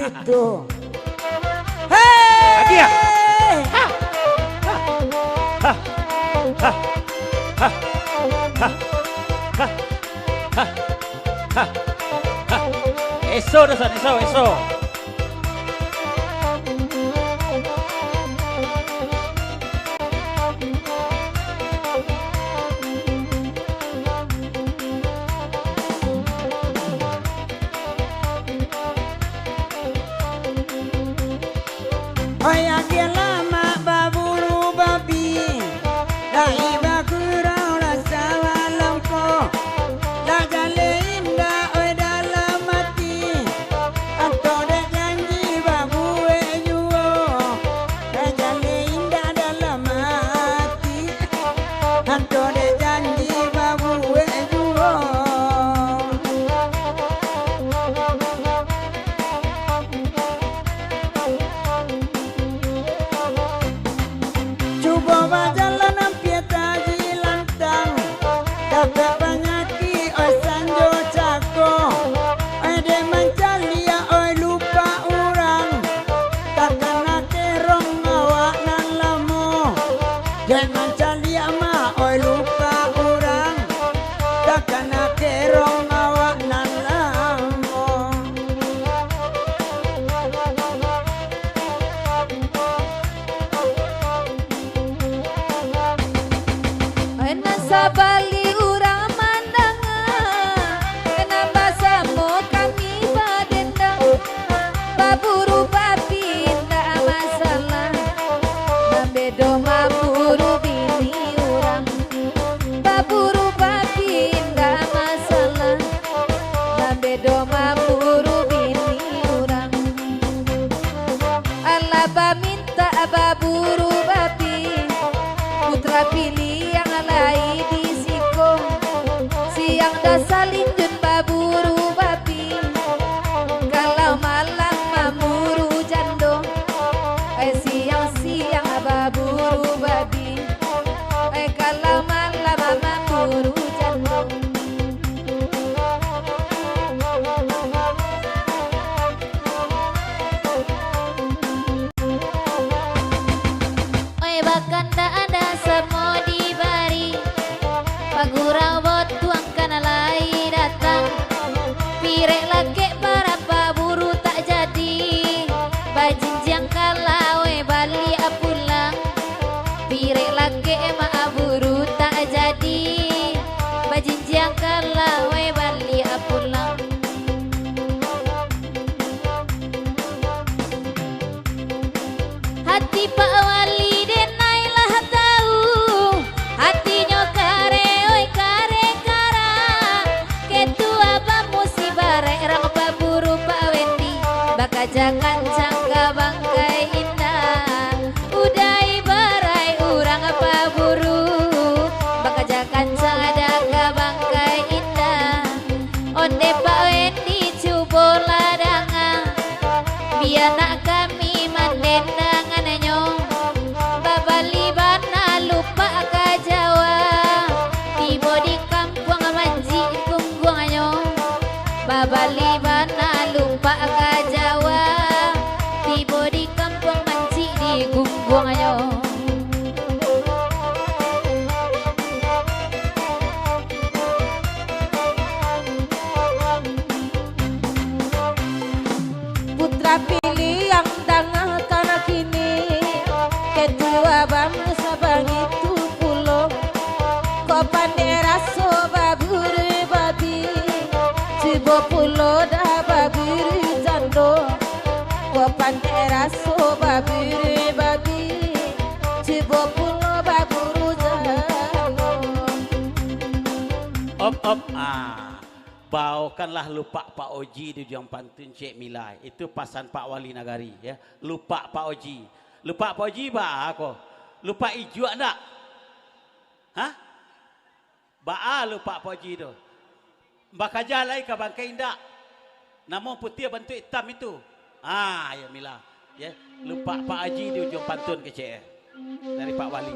gitu. Hei! Lagi ya? Eso dah son, eso. Oya kia lama baburu babi, dai bakurau rasa walamko, dah jale indah oi dalam hati, atau dek janji babu juo, dah jale indah dalam hati, atau dek janji babu juo. Cuba berjalan pieta di lantang, dapat banyaki oi sanjo cako, oi de mancalia oi lupa orang, takkan ake rong awak nan lamo, de mancalia ma oi lupa orang, takkan ake rong awak nan lamo. Nasa bali urang mandangan, kenapa samo kami badendang, baburu babi ndak masalah, nambedo maburu bini urang, baburu babi ndak masalah, nambedo maburu bini urang, alaba minta baburu babi, putra pilih yang alai di siko, siang dah saling jun baburu babi, kalau malam mamuru jando, siang-siang baburu babi, kalau malam mamuru jando. Bahkan tak ada semua dibari, pagurau bot tuang kana lai datang, pirek lake para paburu tak jadi, bajinjang kalau bali apulang, pirek lake maaburu tak jadi, bajinjang kalau bali apulang. Hati Pak Wali denailah tahu, hatinya kare oi kare kara, ketua bamusi barek rang baburu Pak Wendi, bakajakan cangka bangkai indah, udai barai urang baburu, bakajakan cangka bangkai indah, onde Pak Wendi cubo ladangan, biar nak kami mandendangan nyong, babali bana lupa ka Jawa, tibo di kampung manji tungguang nyong, babali bana lupa ka Jawa, tibo di kampung manji di gungguang nyong. Putra pilih yang dangah karena kini, ketua bangsa bangitu pulo, kok pandera so baburu babi, cibo pulo dah baburu jando, kok pandera so baburu babi, cibo pulo baburu jando. Op. Bawakanlah lupa Pak Oji di Ujung Pantun Cik Milai. Itu pasan Pak Wali Nagari ya. Lupa Pak Oji. Lupa Pak Oji ba aku. Lupa ijo enggak? Hah? Ba lupa Pak Oji tu. Baka jalai ke bangkai indak. Namun putih bentuk hitam itu. Ya Mila. Ya, lupa Pak Haji di Ujung Pantun ke Cik dari Pak Wali.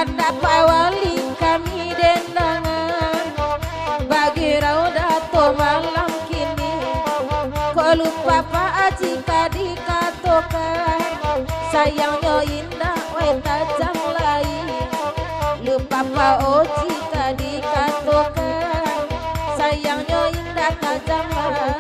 karena Pak Wali kami dendangan bagi raudato malam kini. Kok lupa Pak jika dikatakan sayangnya indah weh tajam lain. Lupa Pak jika dikatakan sayangnya indah tajam lain.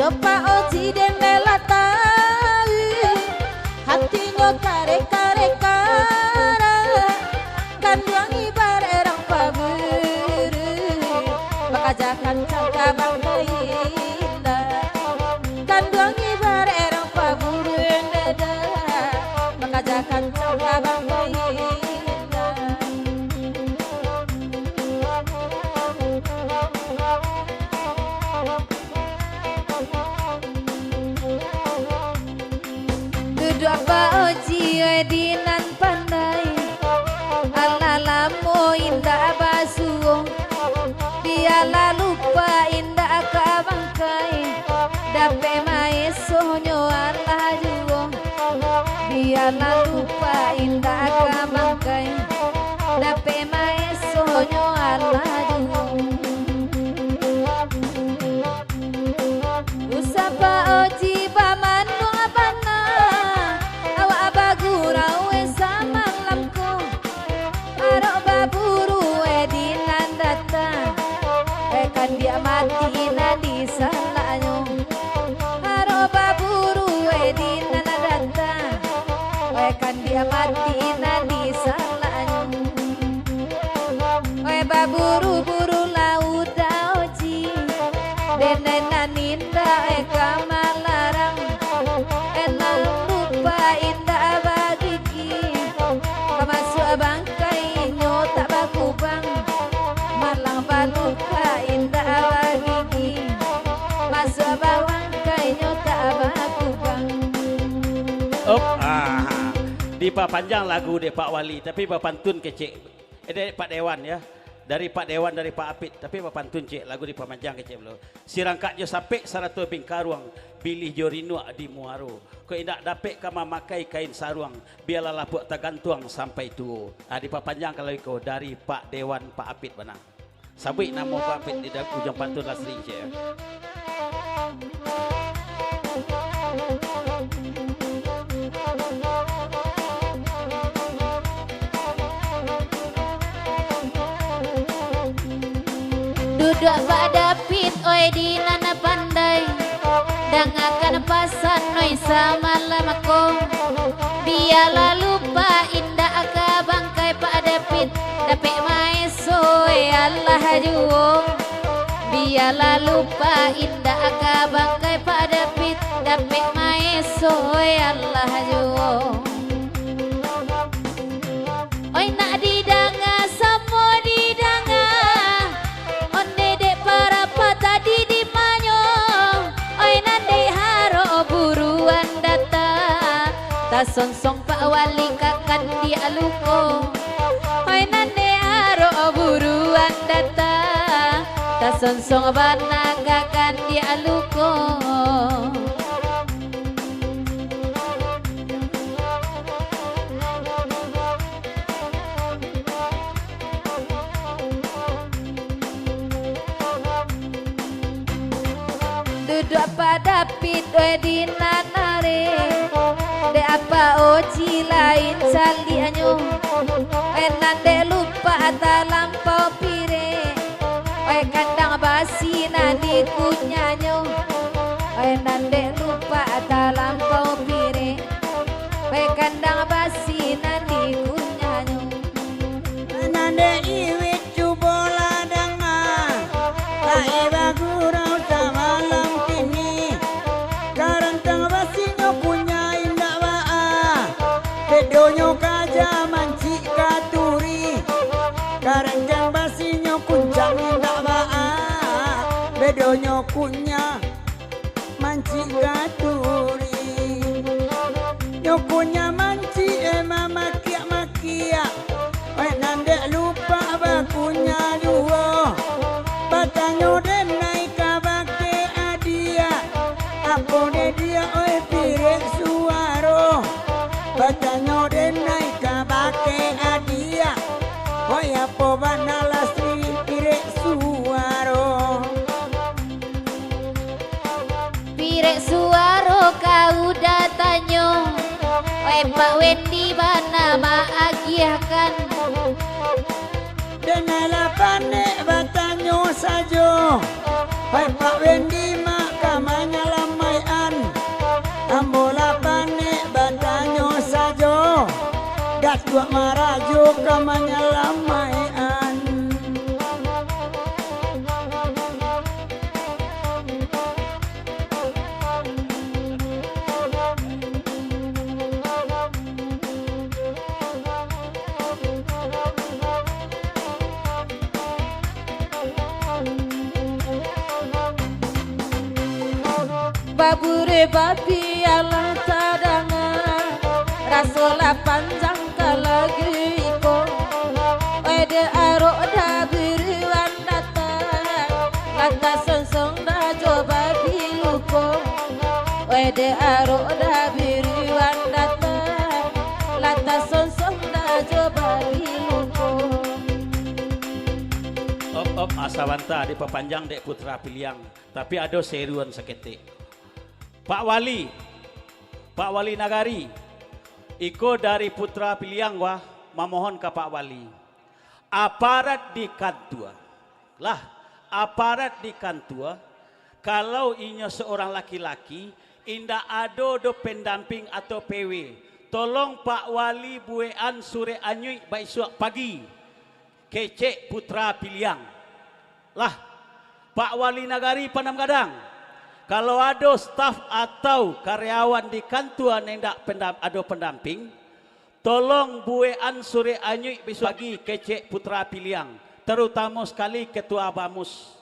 Jopa oji den melatau hatinya kare-kare kara kandang ibar erang paburu bakajakan cangka bangkai indah kandang ibar erang paburu dada bakajakan cangka bangkai indah. Duduk Pak Oji dinan pandai alalamu indah basuh biarlah lupa indah kabangkai dape maesonyo Allah juo biarlah lupa indah kabangkai dape maesonyo Allah juo. Usah Pak Oji pamanu apana awak bagurau sama lamku arok baburu dinan datang kan dia mati di salahnya arok baburu dinan datang kan dia mati di salahnya baburu-buru laut Oji denenan indah kamalarang enak lupa indah bagiki masuk bangkai nyota bakubang malang balupa indah bagiki masuk bangkai nyota bakubang. Di panjang lagu de Pak Wali tapi pantun kecil dari Pak Dewan ya. Dari Pak Dewan dari Pak Apit tapi pantun cik lagu di pamanjang kecil lo sirangkat jo sapek sarato bingkaruang bilih jo rinua di muaro ko indak dapek kama makai kain saruang biarlah lapuk tagantuang sampai tuo. Di papanjang kalau iko dari Pak Dewan Pak Apit benang sabik nama Pak Apit di dalam ujung pantun asli cik. Duduk Pak David oi di nana pandai dangakan pasan noi sama lamako biarlah lupa indah aka bangkai Pak David dapet maeso Allah juo biarlah lupa indah aka bangkai Pak David dapet maeso Allah juo. Oi nak didanga samo didanga onde dek para tadi di manyo oi nande haro buruan data ta sonsong Pak Wali kakan dia luko oi nande haro buruan data ta sonsong banaga kan dia luko. Duduk pada pidoi di nanare de apa oji lain salianyo nande lupa tak lampau pire kandang basi nadi kunyanyo nande lupa tak lampau pire kandang basi nadi kunyanyo nande iwit cubola danga tak iba gurau sama lam kini karantang basinyo punya indah waa bedonyo kaja manci katuri karantang basinyo kuncang indah waa bedonyo kunya manci katuri nyokunya manci ema makia makia nande lupa bakunya Oya po bana lastri pirek suaro. Pirek suaro kau datanyo. Pak Wendy bana maagiakan. Denala panek batanyo sajo. Pak Wendy mak kamanya lamayan. Ambola panek batanyo sajo. Dat dua marajo kamanya lamayan. Babure babi alang cadangan rasola panjang kalagi ko ede arok da biriwan datang lata sonsong da coba biluko ede arok da biriwan datang lata sonsong da coba biluko. Op asawanta di pepanjang dek putra piliang tapi ada seruan seketik. Pak Wali Nagari, iko dari putra piliang wah memohon ke Pak Wali. Aparat di kantua, aparat di kantua, kalau inya seorang laki-laki, indah ado do pendamping atau PW, tolong Pak Wali buean sore anyui baik suak pagi, kecek putra piliang. Pak Wali Nagari Panam Gadang. Kalau ada staf atau karyawan di kantuan yang tak ada pendamping, tolong buean sore anyui besok pagi kecek putra piliang, terutama sekali ketua Bamus.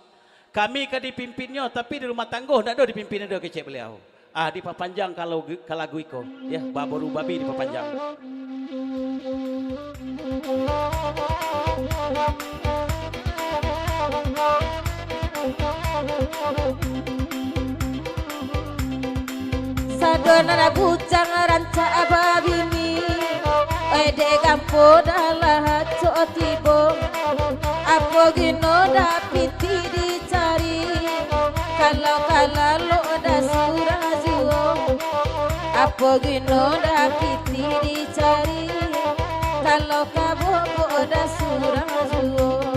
Kami kan dipimpinnya, tapi di rumah tangguh tak ada dipimpin ada kecek beliau. Di papanjang kalau lagu iko, ya baboru babi di papanjang. Sadona bujang ranca ababini ede gampo dalah cotibo apo gino dapiti dicari kalau lo da surajuo apo gino dapiti dicari kalau kabobo da surajuo.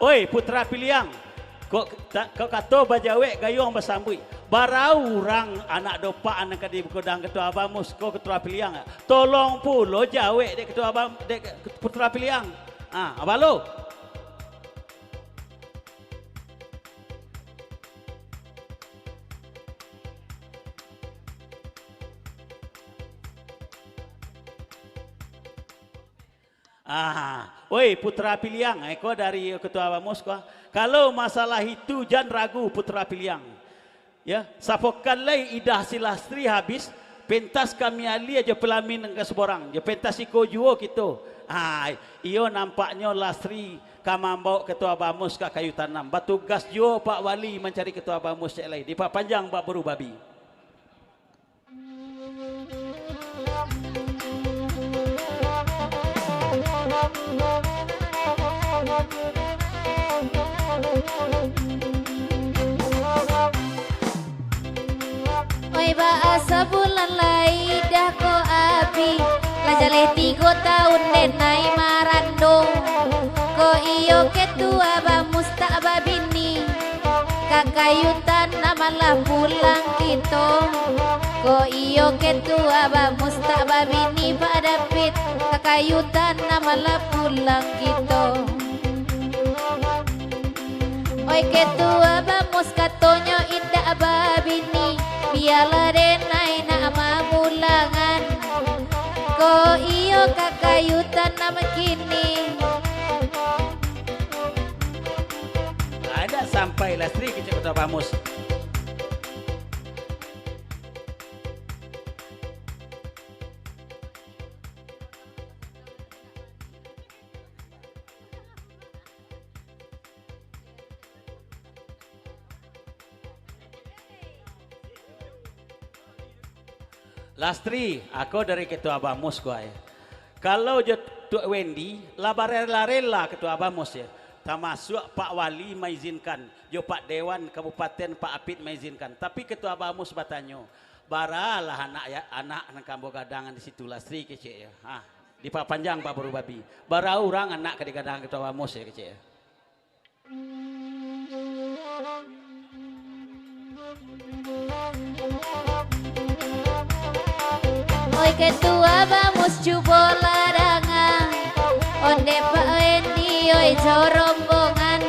Oi putra piliang, kau kata bajawe gayung bersambui. Barau orang anak dopa anak di kodang ketua Bamus, kau ketua piliang. Tolong pulo jawe dek ketua dek putra piliang. Apa lo? Woi putra piliang, eko dari ketua Bamus kau. Kalau masalah itu jangan ragu putra piliang. Ya, sapokan lay idah silastri habis, pentas kami ali aja pelamin ke seborang. Ya pentas iko juo gitu. Iyo nampaknya lastri kamambau ketua Bamus ke kayu tanam. Batugas juo Pak Wali mencari ketua Bamus cek lay. Di Pak Panjang Pak Buru Babi. Oi bahasa bulan lai dah ko abi lajale 3 tahun denai marando ko iyo ketua Bamus tak babini kakayutan namalah pulang kita ko iyo ketua Bamus tak babini pada pit kakayutan namalah pulang kita. Oi ketua Bamus katonyo indah babini biala denai nama mulangan ko iyo kakayutan nama kini. Ada sampai lastri ke ketua Bamus. Lastri, aku dari ketua Bamus gua ya. Kalau je Tuk Wendy, rela ketua Bamus ya. Termasuk Pak Wali mengizinkan, jo Pak Dewan Kabupaten Pak Apit mengizinkan. Tapi ketua Bamus bertanya, baralah anak kambo gadangan di situ Lastri kecil ya. Di Pak Panjang Pak Buru Babi. Bara orang anak ke gadangan ketua Bamus ya kecil ya. Oi ketua Bamus cubo larangan, onde Pak Wendy oi rombongan,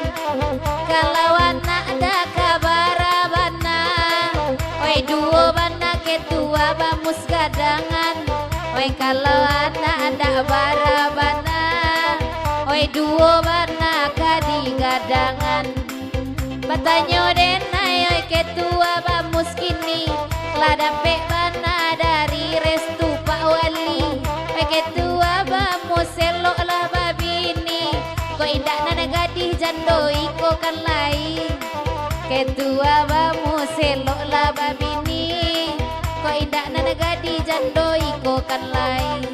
kalau anak ada kabar bana, oi duo bana ketua Bamus gadangan, oi kalau anak ada barabana, oi duo bana kadi gadangan, batanyo denai oi ketua Bamus kini, ladape bana dari restu Pak Wali, ketua Bamus selok lah babini, ko indak nana gadih jando iko kan lain, ketua Bamus selok lah babini, ko indak nana gadih jando iko kan lain,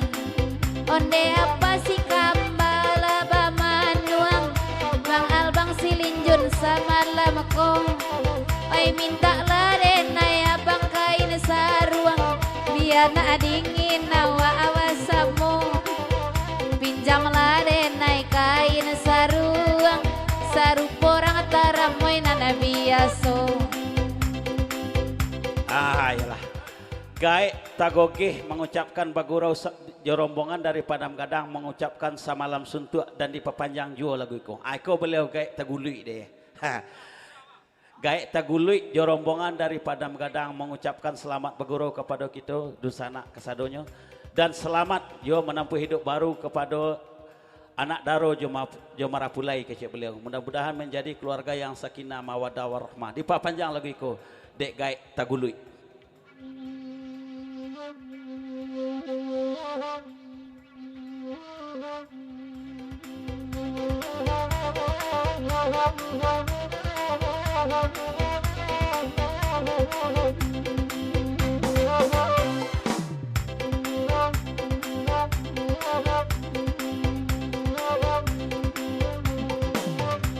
onde apa si kambala bamanuang, bang albang silinjun sama lamako, oi minta larenai abang kain saruang, biar nak dingin nawa awasamu, pinjam larenai kain saruang, saru porang taramoy nana biaso. Yalah. Gaek Tagogeh mengucapkan bagurau rombongan dari Padam Gadang mengucapkan samalam suntuk dan diperpanjang jua lagu itu. Aku beliau gaek Tagului deh. Gaek Tagului rombongan dari Padam Gadang mengucapkan selamat bagurau kepada kita dusana kesadonyo dan selamat jo menempuh hidup baru kepada anak daro jo marapulai kecil beliau. Mudah-mudahan menjadi keluarga yang sakinah mawaddah warahmah. Diperpanjang lagu itu dek gaek Tagului.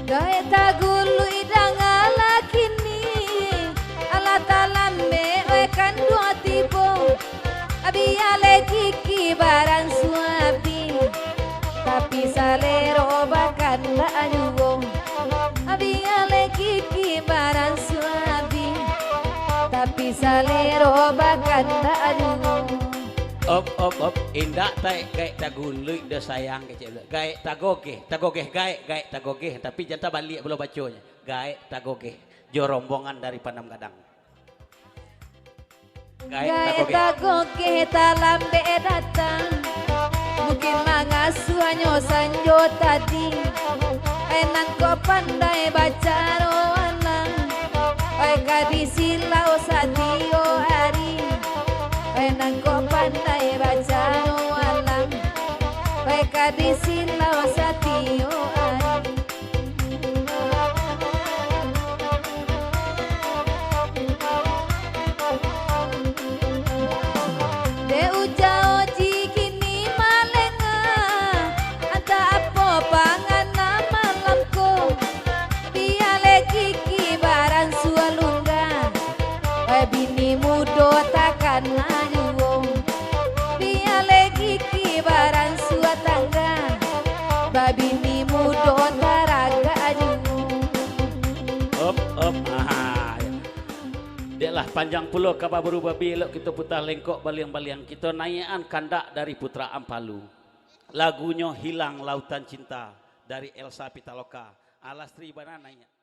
Gaya tagulu idang ala kini, ala talambe wekan dua tibo, abi ale kiki baran suabi, tapi salero bakan la anyuwo, abi ale kiki baran suabi, tapi salero bakan la anyuwo. Op, indak tai gaek Tagului dah sayang kecil. Gaek Tagogeh, gaek Tagogeh, tapi jangan balik belum bacanya. Gaek Tagogeh, jo rombongan dari Padam Gadang. Gaek Tagogeh talambe datang, mungkin mangasuhanyo sanjo tadi, enak ko pandai baca roanan, kadi silau sadio hari. Enang ko pandai baca alam, mereka di silau satio ari. De ujao kini malenga, anta apa pangan malamku, biale kiki baran sualunga, bini mudo takkan anyuwo, biale kiki baran suatangga, babini mudo taraga anyuwo. Op, Deklah panjang pulau kapal Buru Babi elok kita putar lengkok baliang-baliang kita naikan kandak dari Putra Ampalu. Lagunya Hilang Lautan Cinta dari Elsa Pitaloka. Alastri Banana.